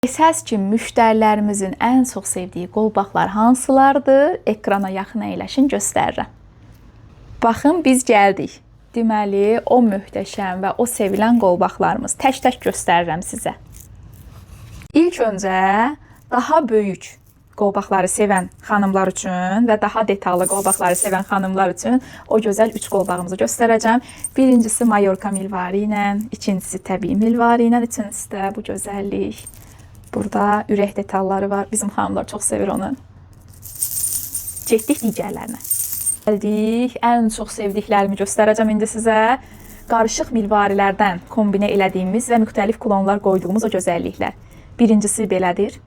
Əsas ki, müştərilərimizin ən çox sevdiyi qolbaqlar hansılardır? Ekrana yaxın əyləşin, göstərirəm. Baxın, biz gəldik. Deməli, o möhtəşəm və o sevilən qolbaqlarımız. Tək-tək göstərirəm sizə. İlk öncə daha böyük qolbaqları sevən xanımlar üçün və daha detallı qolbaqları sevən xanımlar üçün o gözəl 3 qolbağımızı göstərəcəm. Birincisi Mayorka milvari ilə, ikincisi təbii milvari ilə, üçüncüsü də bu gözəllik. Burada ürək detalları var. Bizim xanımlar çox sevir onu. Getdik digərlərinə. Gəldik. Ən çox sevdiklərimi göstərəcəm indi sizə. Qarışıq milvarilərdən kombinə elədiyimiz və müxtəlif klonlar qoyduğumuz o gözəlliklər. Birincisi belədir.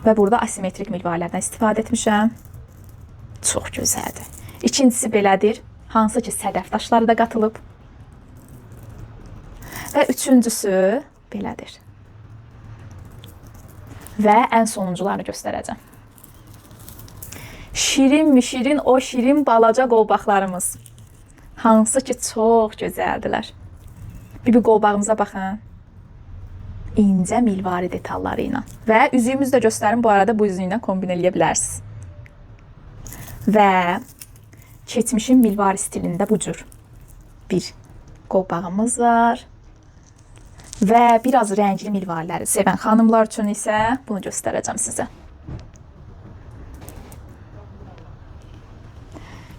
Və burada asimetrik milvarilərdən istifadə etmişəm. Çox gözəldir. İkincisi belədir. Hansı ki, sədəf daşları da qatılıb. Və üçüncüsü belədir. Və ən sonuncularını göstərəcəm. Şirin o şirin balaca qolbaqlarımız. Hansı ki, çox gözəldilər. Bir qolbağımıza baxın. İncə milvari detalları ilə. Və üzüyümüzü də göstərim. Bu arada bu üzüyü ilə kombin eləyə bilərsiniz. Və keçmişin milvari stilində bu cür bir qolbağımız var. Və biraz rəngli milvariləri sevən xanımlar üçün isə bunu göstərəcəm sizə.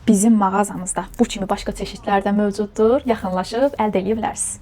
Bizim mağazamızda bu kimi başqa çeşidlər də mövcuddur. Yaxınlaşıb əldə edə bilərsiniz.